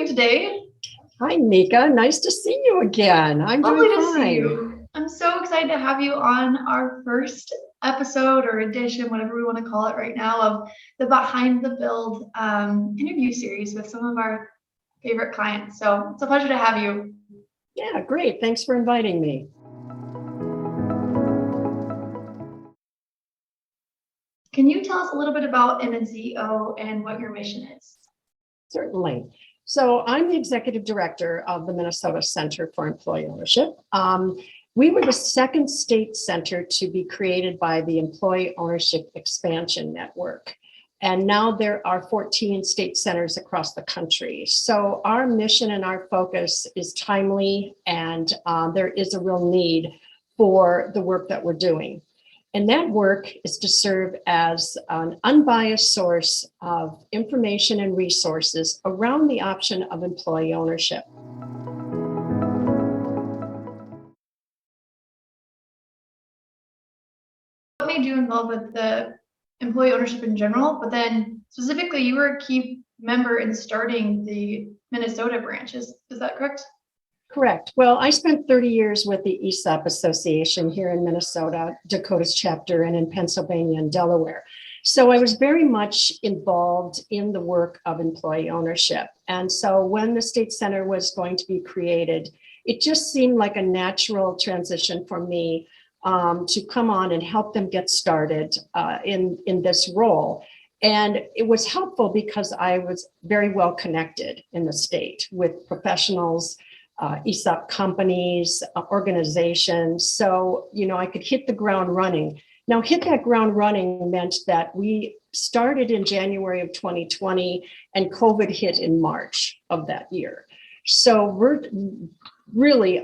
doing today? Hi, Mika. Nice to see you again. I'm Lovely doing to fine. see you. I'm so excited to have you on our first episode or edition, whatever we want to call it right now, of the Behind the Build interview series with some of our favorite clients. So it's a pleasure to have you. Yeah, great. Thanks for inviting me. Can you tell us a little bit about MNCEO and what your mission is? Certainly. So I'm the executive director of the Minnesota Center for Employee Ownership. We were the second state center to be created by the Employee Ownership Expansion Network. And now there are 14 state centers across the country. So our mission and our focus is timely, and there is a real need for the work that we're doing. And that work is to serve as an unbiased source of information and resources around the option of employee ownership. What made you involved with the employee ownership in general, but then specifically you were a key member in starting the Minnesota branch, is that correct? Correct. Well, I spent 30 years with the ESOP Association here in Minnesota, Dakota's chapter, and in Pennsylvania and Delaware. So I was very much involved in the work of employee ownership. And so when the state center was going to be created, it just seemed like a natural transition for me to come on and help them get started in this role. And it was helpful because I was very well connected in the state with professionals, ESOP companies, organizations. So, I could hit the ground running. Now, hit that ground running meant that we started in January of 2020 and COVID hit in March of that year. So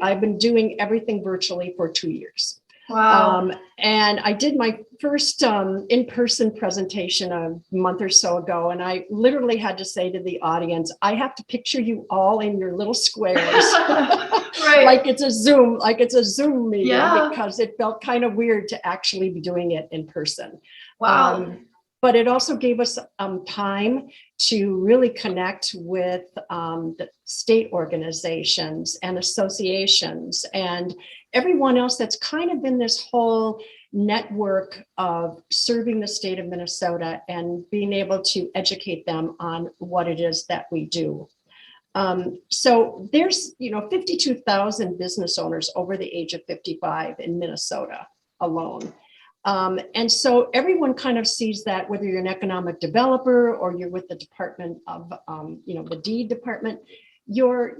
I've been doing everything virtually for 2 years. Wow. And I did my first in-person presentation a month or so ago, and I literally had to say to the audience, I have to picture you all in your little squares, Right. like it's a Zoom meeting, Yeah. because it felt kind of weird to actually be doing it in person. Wow. But it also gave us time to really connect with the state organizations and associations and everyone else that's kind of in this whole network of serving the state of Minnesota and being able to educate them on what it is that we do. So there's 52,000 business owners over the age of 55 in Minnesota alone. And so everyone kind of sees that, whether you're an economic developer or you're with the Department of, the deed department, you're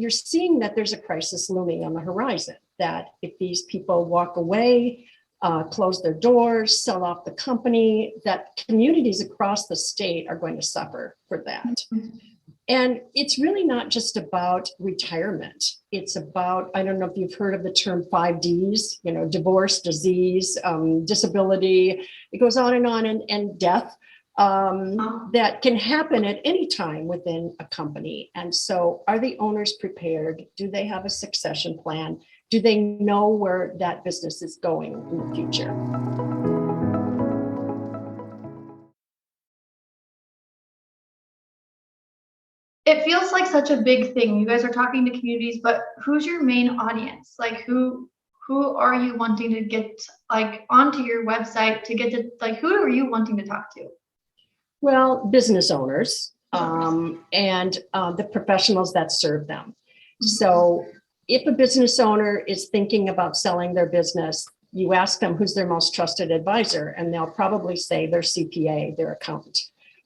seeing that there's a crisis looming on the horizon, that if these people walk away, close their doors, sell off the company, that communities across the state are going to suffer for that. And it's really not just about retirement. It's about, I don't know if you've heard of the term 5Ds, divorce, disease, disability, it goes on, and death that can happen at any time within a company. And so are the owners prepared? Do they have a succession plan? Do they know where that business is going in the future? It feels like such a big thing. You guys are talking to communities, but who's your main audience? Like who are you wanting to get onto your website to get to, who are you wanting to talk to? Well, business owners and the professionals that serve them. Mm-hmm. So if a business owner is thinking about selling their business, you ask them who's their most trusted advisor, and they'll probably say their CPA, their accountant.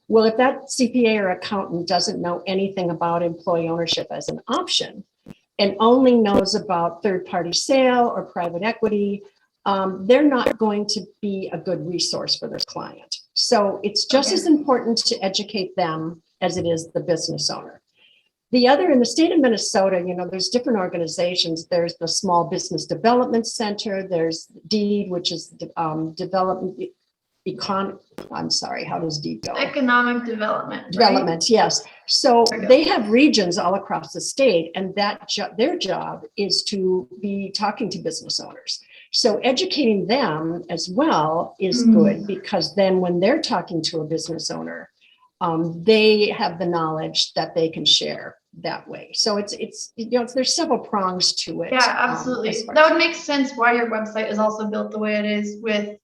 Well, if that CPA or accountant doesn't know anything about employee ownership as an option and only knows about third-party sale or private equity, they're not going to be a good resource for their client. So it's just as important to educate them as it is the business owner. The other, in the state of Minnesota, there's different organizations. There's the Small Business Development Center. There's DEED, which is development. How does DEED go? Economic development. Development, right? Yes. So they have regions all across the state, and their job is to be talking to business owners. So educating them as well is good, because then when they're talking to a business owner, they have the knowledge that they can share that way. So it's there's several prongs to it. Yeah, absolutely. That would make sense why your website is also built the way it is, with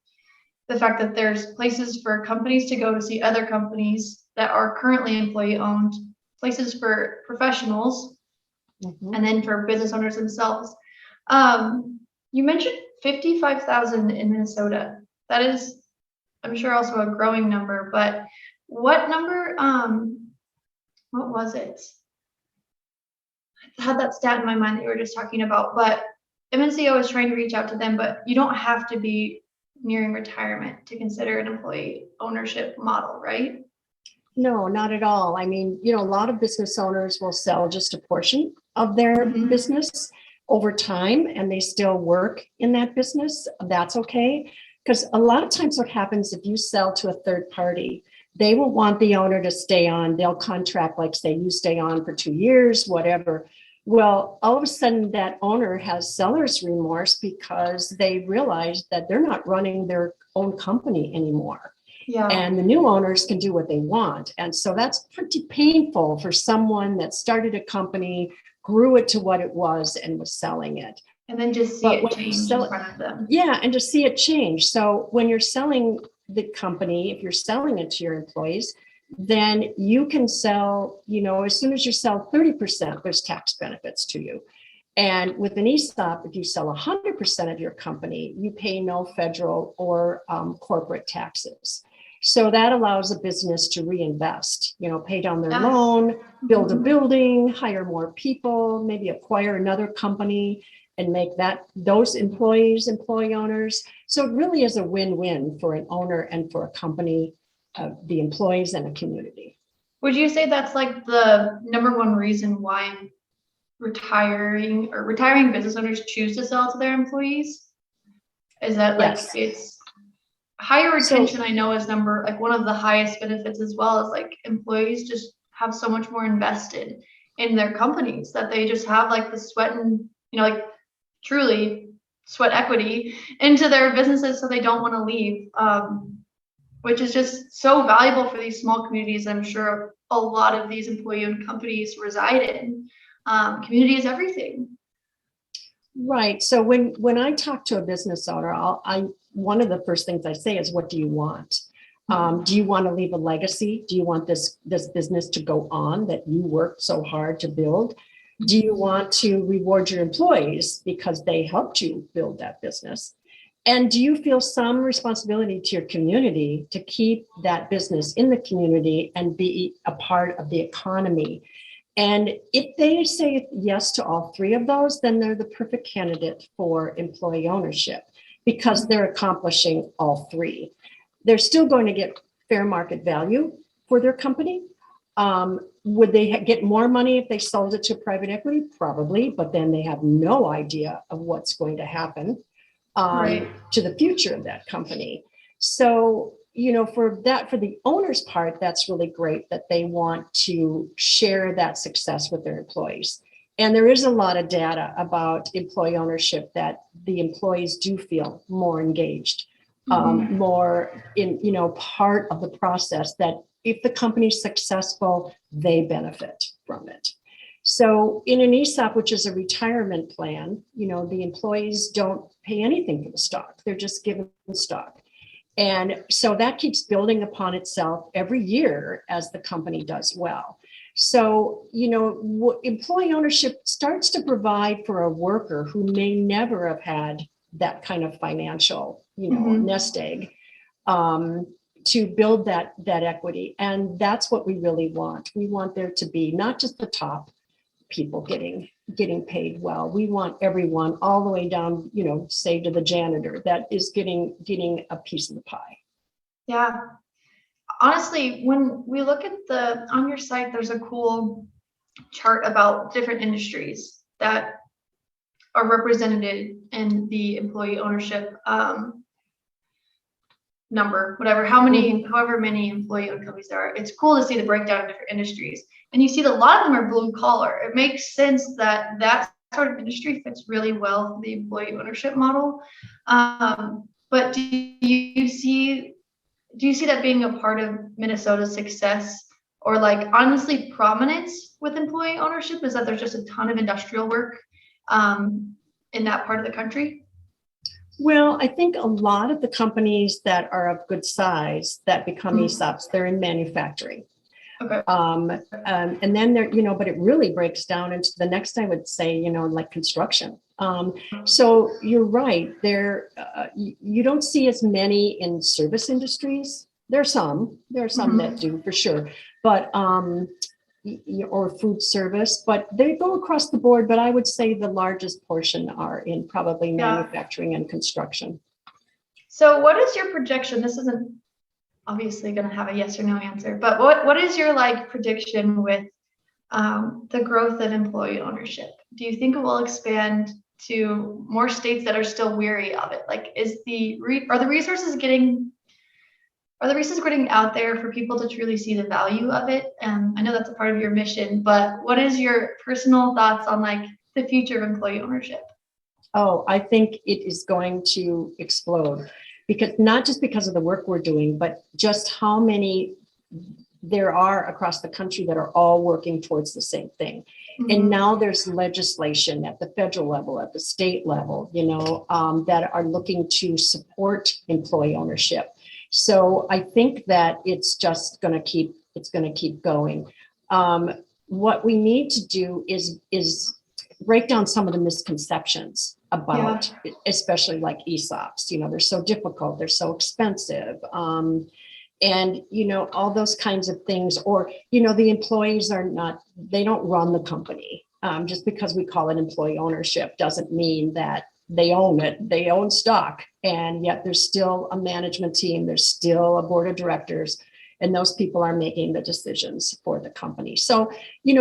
the fact that there's places for companies to go to see other companies that are currently employee owned, places for professionals, and then for business owners themselves. You mentioned 55,000 in Minnesota. That is, I'm sure, also a growing number, but what number, what was it? I had that stat in my mind that you were just talking about, but MNCEO is trying to reach out to them, but you don't have to be nearing retirement to consider an employee ownership model, right? No, not at all. I mean, a lot of business owners will sell just a portion of their business over time, and they still work in that business. That's okay. Because a lot of times what happens if you sell to a third party, they will want the owner to stay on. They'll contract, like say you stay on for 2 years, whatever. Well, all of a sudden that owner has seller's remorse because they realize that they're not running their own company anymore. Yeah. And the new owners can do what they want. And so that's pretty painful for someone that started a company, grew it to what it was, and was selling it. And then just see it change in front of them. Yeah, and to see it change. So when you're selling the company, if you're selling it to your employees, then you can sell, as soon as you sell 30%, there's tax benefits to you. And with an ESOP, if you sell 100% of your company, you pay no federal or corporate taxes. So that allows a business to reinvest, pay down their loan, build a building, hire more people, maybe acquire another company and make those employees employee owners. So it really is a win-win for an owner and for a company, the employees and a community. Would you say that's like the number one reason why retiring business owners choose to sell to their employees? Is that it's higher retention? So, I know is one of the highest benefits, as well as like employees just have so much more invested in their companies that they just have like the sweat and truly sweat equity into their businesses, so they don't want to leave, which is just so valuable for these small communities. I'm sure a lot of these employee-owned companies reside in. Community is everything. Right. So when I talk to a business owner, one of the first things I say is, what do you want? Do you want to leave a legacy? Do you want this business to go on that you worked so hard to build? Do you want to reward your employees because they helped you build that business? And do you feel some responsibility to your community to keep that business in the community and be a part of the economy? And if they say yes to all three of those, then they're the perfect candidate for employee ownership, because they're accomplishing all three. They're still going to get fair market value for their company. Would they get more money if they sold it to private equity? Probably, but then they have no idea of what's going to happen to the future of that company. So, for the owner's part, that's really great that they want to share that success with their employees. And there is a lot of data about employee ownership that the employees do feel more engaged, more in, part of the process, that if the company's successful, they benefit from it. So in an ESOP, which is a retirement plan, the employees don't pay anything for the stock. They're just given stock. And so that keeps building upon itself every year as the company does well. So, employee ownership starts to provide for a worker who may never have had that kind of financial, nest egg, to build that equity. And that's what we really want. We want there to be not just the top people getting paid well. We want everyone all the way down, say to the janitor that is getting a piece of the pie. Yeah. Honestly, when we look at on your site, there's a cool chart about different industries that are represented in the employee ownership number, however many employee-owned companies there are. It's cool to see the breakdown of different industries. And you see that a lot of them are blue collar. It makes sense that sort of industry fits really well for the employee ownership model. But do you see that being a part of Minnesota's success or like honestly prominence with employee ownership is that there's just a ton of industrial work in that part of the country? Well, I think a lot of the companies that are of good size that become ESOPs, they're in manufacturing. Okay. And then there, but it really breaks down into the next, I would say, like construction. So you're right there. You don't see as many in service industries. There are some that do for sure, but, or food service, but they go across the board. But I would say the largest portion are in probably manufacturing and construction. So what is your projection? This isn't obviously going to have a yes or no answer, but what is your like prediction with the growth of employee ownership? Do you think it will expand to more states that are still weary of it? Like, are the resources getting out there for people to truly see the value of it? I know that's a part of your mission, but what is your personal thoughts on like the future of employee ownership? Oh, I think it is going to explode, because not just because of the work we're doing, but just how many there are across the country that are all working towards the same thing. And now there's legislation at the federal level, at the state level, that are looking to support employee ownership. So I think that it's just going to keep going. What we need to do is break down some of the misconceptions about, especially like ESOPs. They're so difficult, they're so expensive, and all those kinds of things. Or the employees they don't run the company. Just because we call it employee ownership doesn't mean that they own it. They own stock, and yet there's still a management team, there's still a board of directors, and those people are making the decisions for the company. So,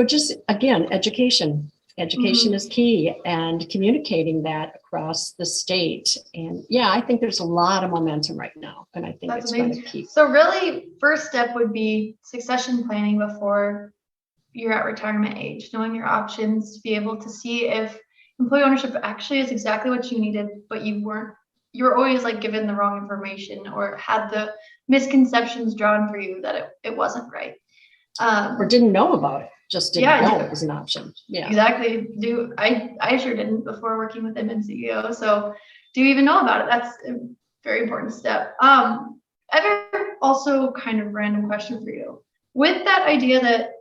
just again, education is key, and communicating that across the state. And I think there's a lot of momentum right now, and I think it's going to keep. So really, first step would be succession planning before you're at retirement age, knowing your options, to be able to see if employee ownership actually is exactly what you needed, but you were always like given the wrong information or had the misconceptions drawn for you that it wasn't right. Or didn't know about it. Just didn't know it was an option. Yeah, exactly. I sure didn't before working with MNCEO. So do you even know about it? That's a very important step. I have also kind of random question for you. With that idea that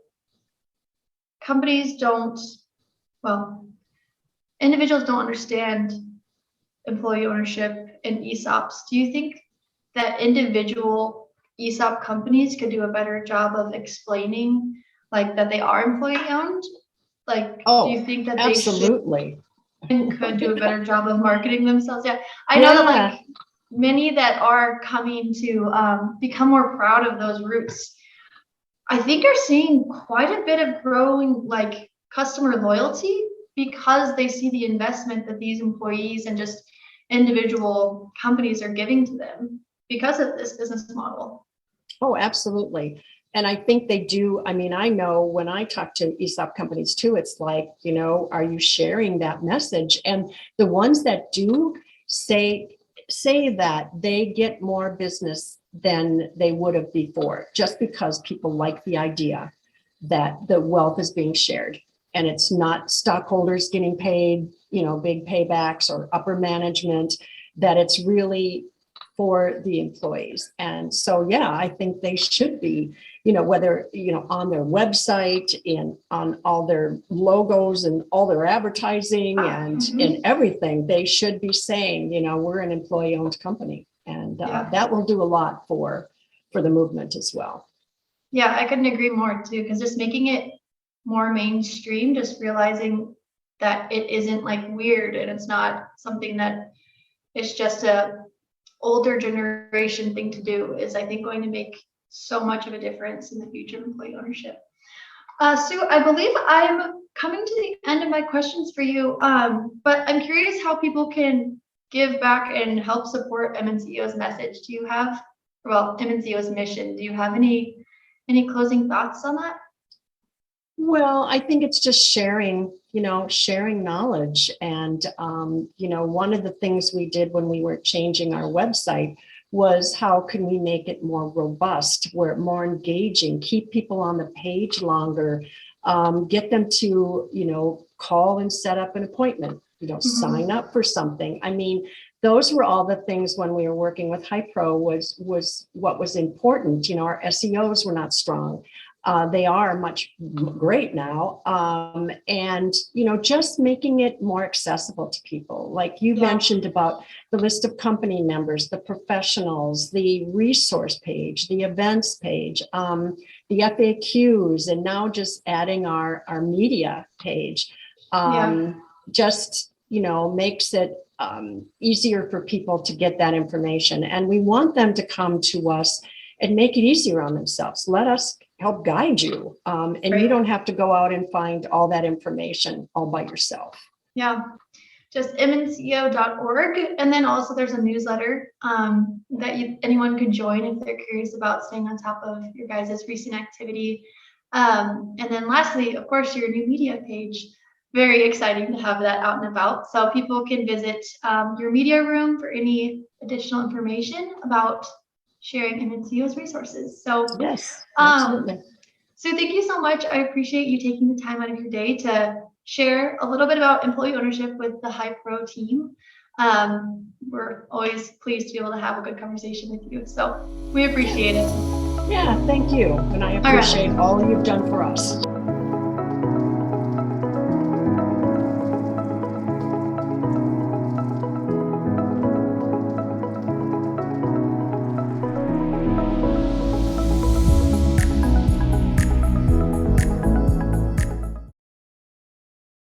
individuals don't understand employee ownership and ESOPs, do you think that individual ESOP companies could do a better job of explaining like that they are employee owned? Like, do you think that absolutely they could do a better job of marketing themselves? Yeah, I know that like many that are coming to become more proud of those roots, I think are seeing quite a bit of growing like customer loyalty because they see the investment that these employees and just individual companies are giving to them because of this business model. Oh, absolutely. And I think they do. I mean, I know when I talk to ESOP companies too, it's like, are you sharing that message? And the ones that do say that, they get more business than they would have before, just because people like the idea that the wealth is being shared and it's not stockholders getting paid, big paybacks or upper management, that it's really for the employees. And so, I think they should be, whether, on their website and on all their logos and all their advertising and everything, they should be saying, we're an employee owned company. And that will do a lot for the movement as well. Yeah, I couldn't agree more too, because just making it more mainstream, just realizing that it isn't like weird and it's not something that it's just a older generation thing to do is, I think, going to make so much of a difference in the future of employee ownership. Sue, I believe I'm coming to the end of my questions for you, but I'm curious how people can give back and help support MNCEO's message. MNCEO's mission. Do you have any closing thoughts on that? Well, I think it's just sharing knowledge. And, one of the things we did when we were changing our website was how can we make it more robust, where more engaging, keep people on the page longer, get them to, call and set up an appointment, sign up for something. I mean, those were all the things when we were working with HiPro was what was important. Our SEOs were not strong. They are much great now. And, just making it more accessible to people. Like you mentioned about the list of company members, the professionals, the resource page, the events page, the FAQs, and now just adding our media page, just, makes it easier for people to get that information. And we want them to come to us and make it easier on themselves. Let us help guide you. And you don't have to go out and find all that information all by yourself. Yeah, just MNCEO.org. And then also there's a newsletter that anyone could join if they're curious about staying on top of your guys' recent activity. And then lastly, of course, your new media page. Very exciting to have that out and about. So people can visit your media room for any additional information about sharing MNCEO's resources. So yes, absolutely. So thank you so much. I appreciate you taking the time out of your day to share a little bit about employee ownership with the HiPro team. We're always pleased to be able to have a good conversation with you. So we appreciate it. Yeah, thank you. And I appreciate all you've done for us.